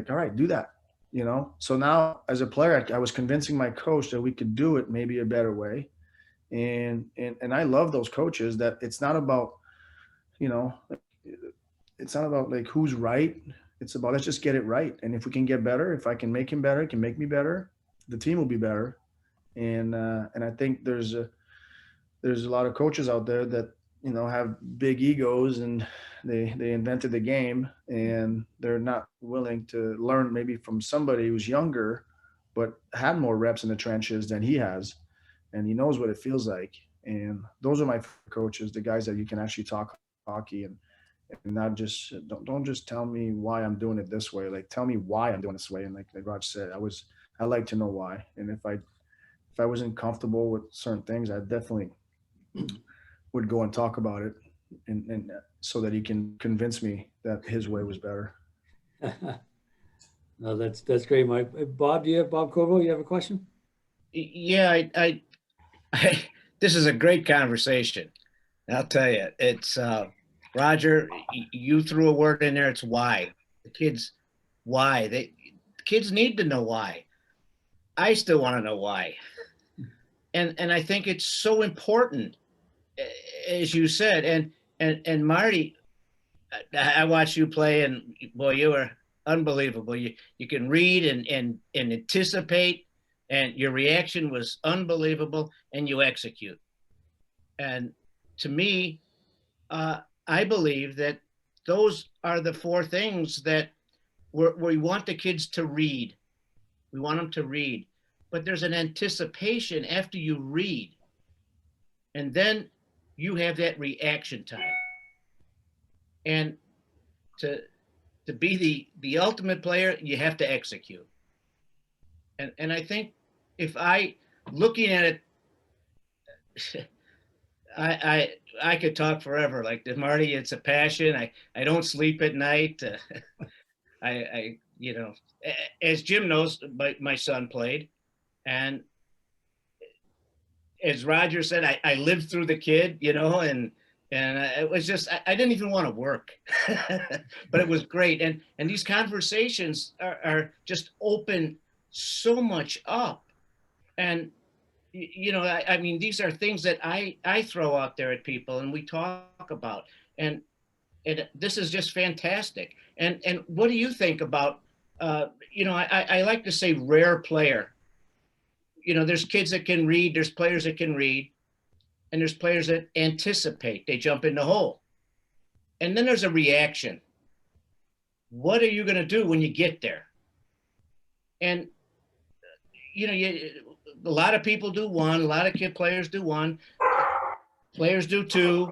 [SPEAKER 3] all right, do that. You know, so now as a player, I was convincing my coach that we could do it maybe a better way. And I love those coaches that it's not about, you know, it's not about like who's right. It's about, let's just get it right. And if we can get better, if I can make him better, it can make me better. The team will be better. And I think there's a lot of coaches out there that, you know, have big egos and they invented the game and they're not willing to learn maybe from somebody who's younger, but had more reps in the trenches than he has. And he knows what it feels like. And those are my coaches, the guys that you can actually talk hockey and not just, don't just tell me why I'm doing it this way. Like, tell me why I'm doing it this way. And like Raj said, I like to know why. And if I wasn't comfortable with certain things, I'd definitely would go and talk about it, and so that he can convince me that his way was better.
[SPEAKER 1] No, that's great, Mike. Bob, Bob Corvo, you have a question?
[SPEAKER 6] Yeah, this is a great conversation. I'll tell you, it's Roger. You threw a word in there. It's why. The kids need to know why. I still want to know why, and I think it's so important, as you said. And Marty, I watched you play, and boy, you were unbelievable. You can read and anticipate, and your reaction was unbelievable, and you execute. And to me, I believe that those are the four things that we want the kids to read. We want them to read, but there's an anticipation after you read, and then you have that reaction time. And to be the ultimate player, you have to execute. And I think if looking at it, I could talk forever. Like Marty, it's a passion. I don't sleep at night. I as Jim knows, my son played, and as Roger said, I lived through the kid, and it was just, I didn't even want to work, but it was great. And these conversations are just open so much up. And, I mean, these are things that I throw out there at people and we talk about, and this is just fantastic. And what do you think about, I like to say rare player. There's kids that can read, there's players that can read, and there's players that anticipate, they jump in the hole. And then there's a reaction. What are you going to do when you get there? And, a lot of people do one, a lot of kid players do one, players do two,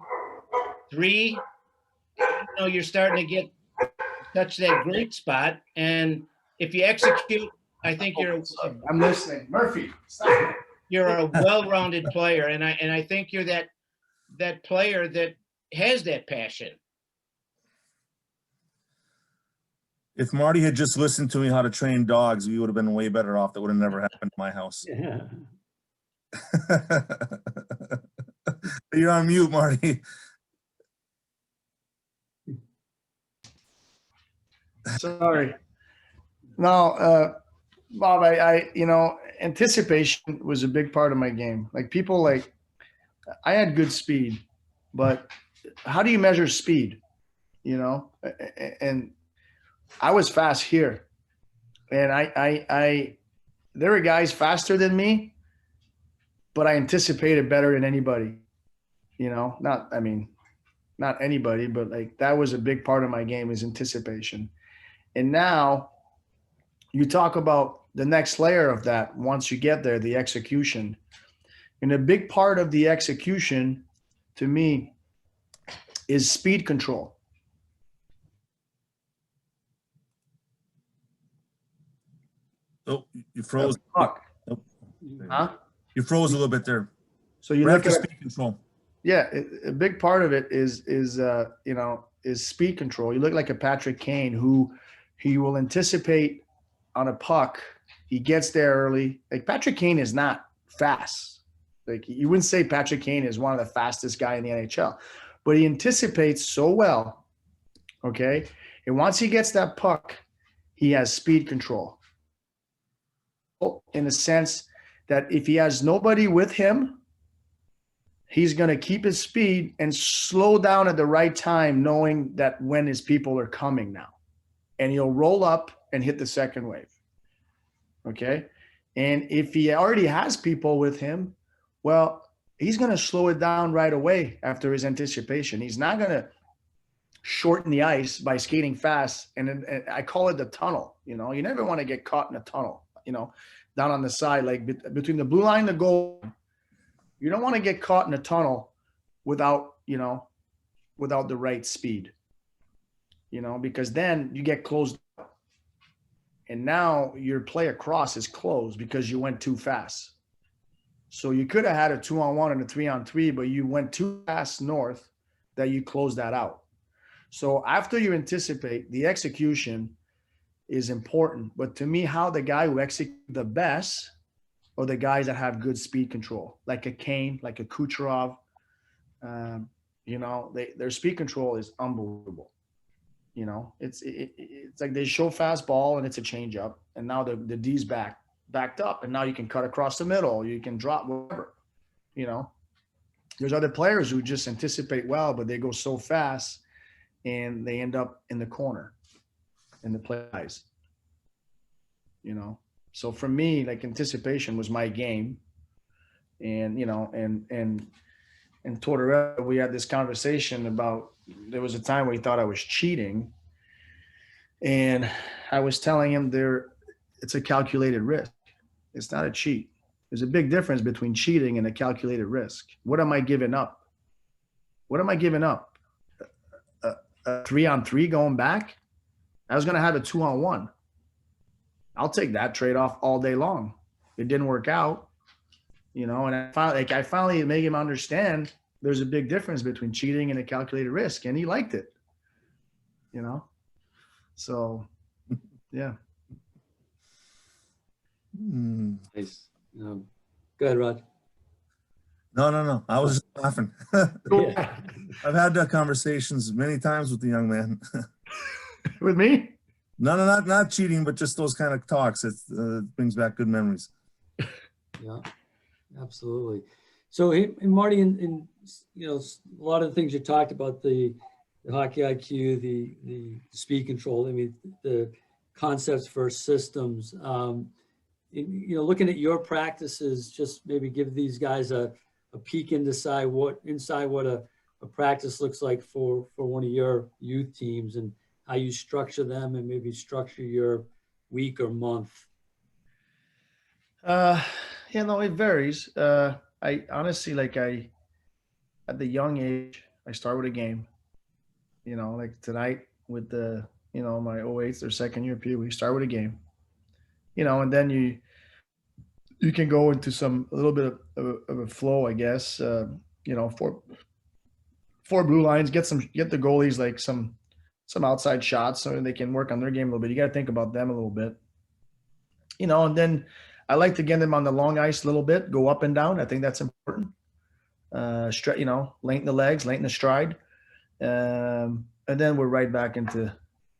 [SPEAKER 6] three, you're starting to touch that great spot. And if you execute, I think
[SPEAKER 3] I'm listening. Murphy, stop.
[SPEAKER 6] You're a well-rounded player, and I think you're that player that has that passion.
[SPEAKER 2] If Marty had just listened to me how to train dogs, we would have been way better off. That would have never happened in my house.
[SPEAKER 1] Yeah.
[SPEAKER 2] You're on mute, Marty.
[SPEAKER 3] Sorry. No, Bob, I anticipation was a big part of my game. I had good speed, but how do you measure speed? And I was fast here, and there were guys faster than me, but I anticipated better than anybody, not anybody, but that was a big part of my game, is anticipation. And now you talk about the next layer of that. Once you get there, the execution, and a big part of the execution to me is speed control.
[SPEAKER 2] Oh, you froze.
[SPEAKER 3] Huh?
[SPEAKER 2] You froze a little bit there.
[SPEAKER 3] So you
[SPEAKER 2] Right
[SPEAKER 3] look
[SPEAKER 2] after
[SPEAKER 3] at
[SPEAKER 2] speed control.
[SPEAKER 3] Yeah, a big part of it is speed control. You look like a Patrick Kane, who he will anticipate on a puck. He gets there early. Patrick Kane is not fast. You wouldn't say Patrick Kane is one of the fastest guy in the NHL, but he anticipates so well. Okay, and once he gets that puck, he has speed control. In the sense that if he has nobody with him, he's going to keep his speed and slow down at the right time, knowing that when his people are coming now. And he'll roll up and hit the second wave. Okay? And if he already has people with him, well, he's going to slow it down right away after his anticipation. He's not going to shorten the ice by skating fast. And I call it the tunnel. You never want to get caught in a tunnel, down on the side, between the blue line and the goal. You don't want to get caught in a tunnel without the right speed, because then you get closed up. And now your play across is closed because you went too fast. So you could have had a 2-on-1 and a 3-on-3, but you went too fast north that you closed that out. So after you anticipate, the execution is important. But to me, how the guy who executes the best are the guys that have good speed control, like a Kane, like a Kucherov. You know, their speed control is unbelievable. You know, it's like they show fastball and it's a changeup, and now the D's backed up, and now you can cut across the middle, you can drop whatever. You know, there's other players who just anticipate well, but they go so fast and they end up in the corner in the plays. You know, so for me, like, anticipation was my game, and you know, and Tortorella, we had this conversation about, there was a time where he thought I was cheating, and I was telling him it's a calculated risk. It's not a cheat. There's a big difference between cheating and a calculated risk. What am I giving up? What am I giving up? A 3-on-3 going back? I was going to have a 2-on-1. I'll take that trade-off all day long. It didn't work out, you know, and I finally made him understand there's a big difference between cheating and a calculated risk, and he liked it, you know? So, yeah.
[SPEAKER 1] Nice. Go ahead, Rod.
[SPEAKER 2] No. I was just laughing.
[SPEAKER 1] Yeah.
[SPEAKER 2] I've had conversations many times with the young man.
[SPEAKER 3] With me?
[SPEAKER 2] No, not cheating, but just those kind of talks. It brings back good memories.
[SPEAKER 1] Yeah, absolutely. So, and Marty, in you know, a lot of the things you talked about, the hockey IQ, the speed control. I mean, the concepts for systems. You know, looking at your practices, just maybe give these guys a peek inside what a practice looks like for one of your youth teams, and how you structure them, and maybe structure your week or month.
[SPEAKER 3] You know, it varies. I honestly, like, at the young age, I start with a game, you know, like tonight with the, you know, my 08s, their second year Pee Wee, start with a game, you know, and then you can go into a little bit of a flow, I guess. You know, four blue lines, get the goalies like some outside shots so they can work on their game a little bit. You got to think about them a little bit, you know, and then I like to get them on the long ice a little bit, go up and down. I think that's important. You know, lengthen the legs, lengthen the stride. And then we're right back into,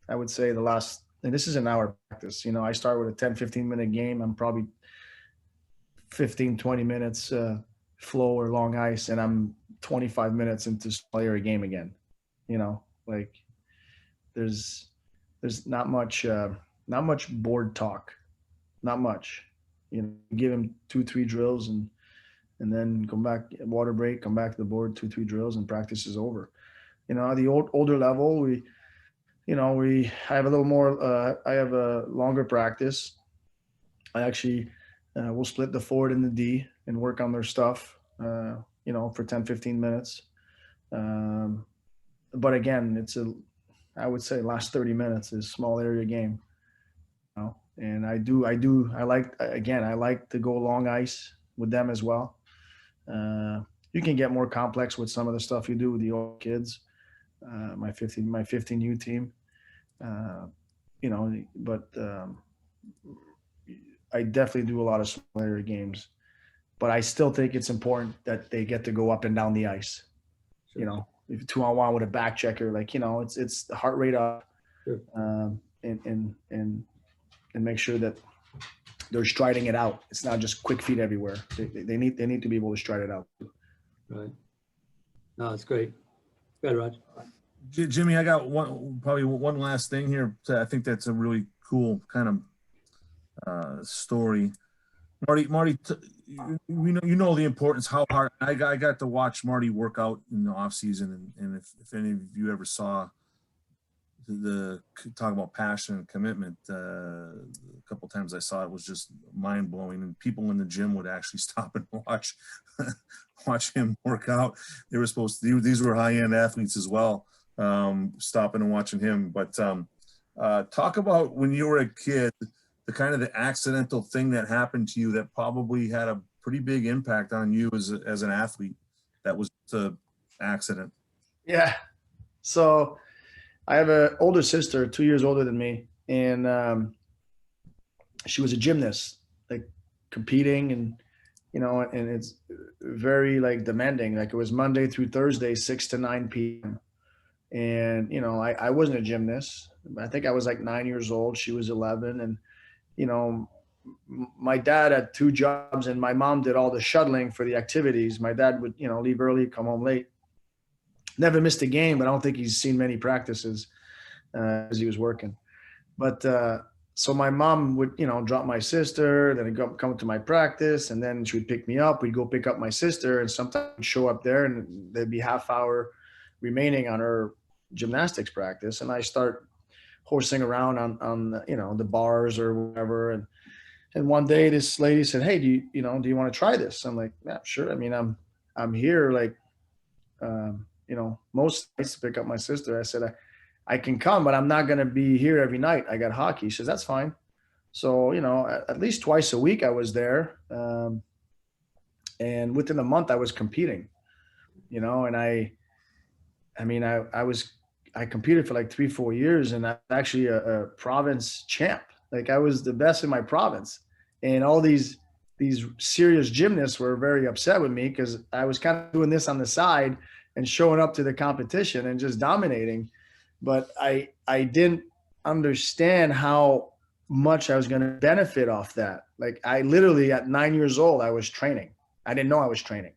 [SPEAKER 3] I would say, and this is an hour practice. You know, I start with a 10, 15-minute game. I'm probably 15, 20 minutes flow or long ice, and I'm 25 minutes into player a game again. You know, like there's not much board talk, not much. You know, give him 2-3 drills and then come back, water break, come back to the board, 2-3 drills, and practice is over. You know, at the older level, I have a little more. I have a longer practice. I actually we'll split the forward and the D and work on their stuff. You know, for 10, 15 minutes. But again, I would say last 30 minutes is small area game. You know, and I like to go long ice with them as well. You can get more complex with some of the stuff you do with the old kids. My 15U team, you know, but I definitely do a lot of small area games, but I still think it's important that they get to go up and down the ice. Sure. You know, if 2-on-1 with a back checker, like, you know, it's the heart rate up, sure. And make sure that they're striding it out. It's not just quick feet everywhere. They need to be able to stride it out.
[SPEAKER 1] Right. No, that's great. Go ahead, Raj.
[SPEAKER 2] Jimmy, I got one last thing here. I think that's a really cool kind of story. Marty, you know the importance, how hard I got to watch Marty work out in the off season, and if any of you ever saw the talk about passion and commitment, a couple of times I saw it was just mind blowing, and people in the gym would actually stop and watch him work out. They were these were high end athletes as well, stopping and watching him. But talk about when you were a kid, the kind of the accidental thing that happened to you that probably had a pretty big impact on you as an athlete. That was the accident.
[SPEAKER 3] Yeah. So I have an older sister, 2 years older than me, and she was a gymnast, like competing, and and it's very like demanding. Like it was Monday through Thursday, 6 to 9 p.m. And I wasn't a gymnast. I think I was like 9 years old. She was 11, and my dad had 2 jobs, and my mom did all the shuttling for the activities. My dad would leave early, come home late. Never missed a game, but I don't think he's seen many practices as he was working. But so my mom would, drop my sister, then I'd come to my practice, and then she would pick me up. We'd go pick up my sister, and sometimes I'd show up there, and there'd be half hour remaining on her gymnastics practice, and I start horsing around on the bars or whatever. And one day this lady said, "Hey, do you want to try this?" I'm like, "Yeah, sure." I mean, I'm here like most nights to pick up my sister. I said, I can come, but I'm not going to be here every night. I got hockey. She says, "That's fine." So, at least twice a week I was there. And within a month I was competing, and I competed for like 3-4 years, and I'm actually a province champ. Like I was the best in my province, and all these serious gymnasts were very upset with me because I was kind of doing this on the side and showing up to the competition and just dominating. But I didn't understand how much I was going to benefit off that. Like I literally at 9 years old, I was training. I didn't know I was training,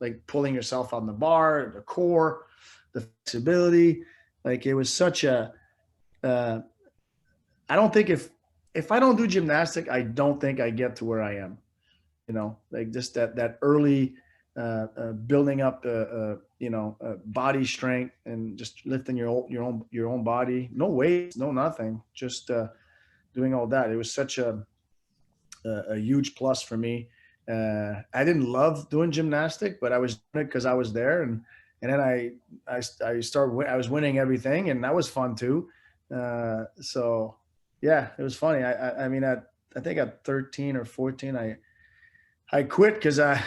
[SPEAKER 3] like pulling yourself on the bar, the core, the flexibility. Like it was such a, I don't think if I don't do gymnastic, I don't think I get to where I am, like just that early building up body strength and just lifting your own body, no weights, no nothing, just doing all that. It was such a huge plus for me. I didn't love doing gymnastic, but I was doing it because I was there, and then I was winning everything, and that was fun too. So yeah, it was funny. I mean I think at 13 or 14 I quit because it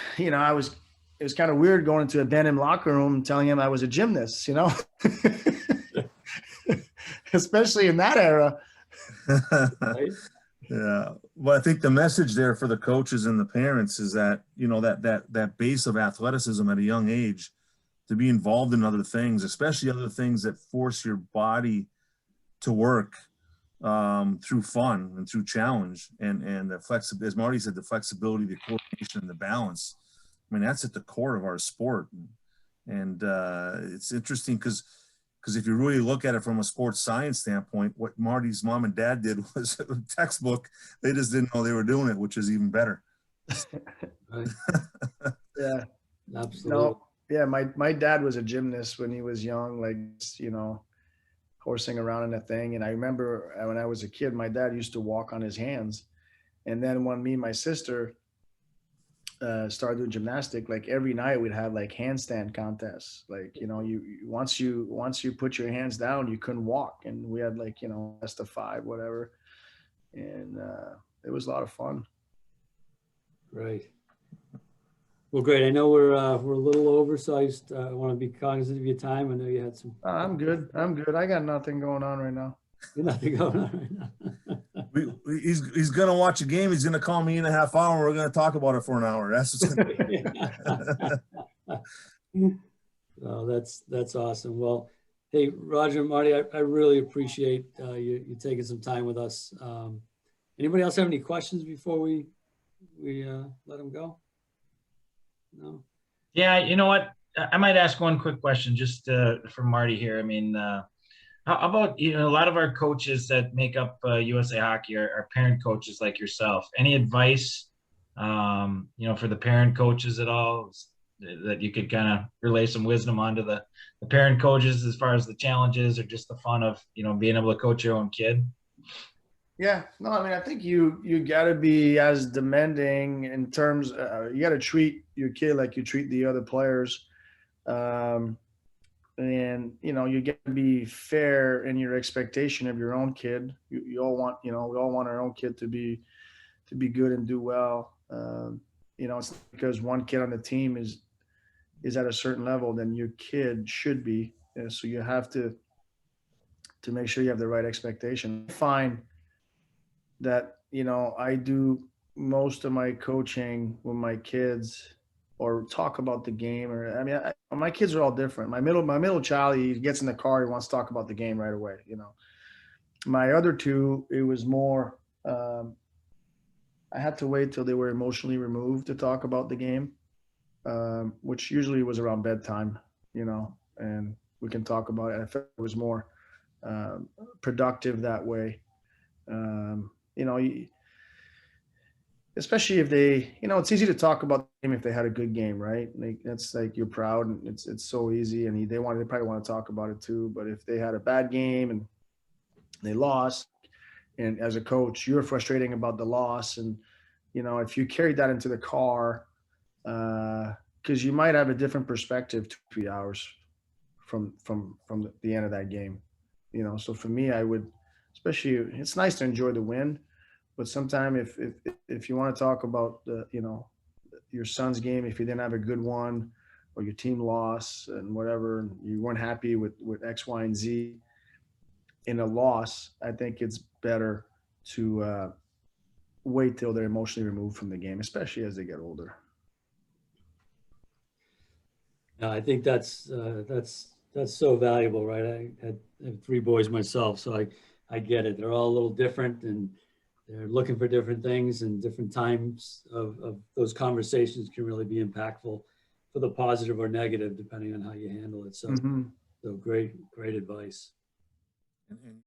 [SPEAKER 3] was kind of weird going into a denim locker room and telling him I was a gymnast, especially in that era.
[SPEAKER 1] Right?
[SPEAKER 2] Yeah. Well, I think the message there for the coaches and the parents is that, that base of athleticism at a young age, to be involved in other things, especially other things that force your body to work through fun and through challenge and the flexibility, as Marty said, the flexibility, the coordination, and the balance. I mean, that's at the core of our sport. And it's interesting because if you really look at it from a sports science standpoint, what Marty's mom and dad did was a textbook. They just didn't know they were doing it, which is even better.
[SPEAKER 1] Right.
[SPEAKER 3] Yeah.
[SPEAKER 1] Absolutely.
[SPEAKER 3] No, yeah. My dad was a gymnast when he was young, like, horsing around in a thing. And I remember when I was a kid, my dad used to walk on his hands. And then when me and my sister started doing gymnastic, like every night we'd have like handstand contests. Like, once you put your hands down, you couldn't walk. And we had like, best of 5, whatever. And it was a lot of fun.
[SPEAKER 1] Right. Well, great. I know we're a little over, so I just want to be cognizant of your time. I know you had some.
[SPEAKER 3] I'm good. I got nothing going on right now.
[SPEAKER 1] You're nothing going on right now.
[SPEAKER 2] He's going to watch a game. He's going to call me in a half hour. We're going to talk about it for an hour. That's what's going to be.
[SPEAKER 1] Oh, that's awesome. Well, hey, Roger and Marty, I really appreciate you taking some time with us. Anybody else have any questions before we let them go? No.
[SPEAKER 5] Yeah, you know what? I might ask one quick question just for Marty here. I mean, how about, a lot of our coaches that make up USA Hockey are parent coaches like yourself. Any advice, for the parent coaches at all that you could kind of relay some wisdom onto the parent coaches as far as the challenges or just the fun of, being able to coach your own kid?
[SPEAKER 3] Yeah, no, I mean, I think you got to be as demanding in terms, you got to treat your kid like you treat the other players. And, you get to be fair in your expectation of your own kid. You all want, we all want our own kid to be good and do well. You know, it's not because one kid on the team is at a certain level, then your kid should be. So you have to make sure you have the right expectation. I find that, you know, I do most of my coaching with my kids or talk about the game, or I mean, my kids are all different. My middle child, he gets in the car, he wants to talk about the game right away. You know, my other two, it was more. I had to wait till they were emotionally removed to talk about the game, which usually was around bedtime. You know, and we can talk about it. I felt it was more productive that way. You know, especially if they, you know, it's easy to talk about the game if they had a good game, right? Like, that's like, you're proud, and it's so easy, and they probably want to talk about it too. But if they had a bad game and they lost, and as a coach, you're frustrating about the loss, and you know, if you carried that into the car, because you might have a different perspective 2-3 hours from the end of that game, you know. So for me, I would, especially, it's nice to enjoy the win. But sometimes if you want to talk about you know, your son's game, if you didn't have a good one, or your team lost and whatever, and you weren't happy with X, Y, and Z in a loss, I think it's better to wait till they're emotionally removed from the game, especially as they get older.
[SPEAKER 1] I think that's so valuable, right? I have 3 boys myself, so I get it. They're all a little different, and they're looking for different things, and different times of those conversations can really be impactful for the positive or negative, depending on how you handle it. So,
[SPEAKER 3] Mm-hmm.
[SPEAKER 1] so great advice.
[SPEAKER 2] And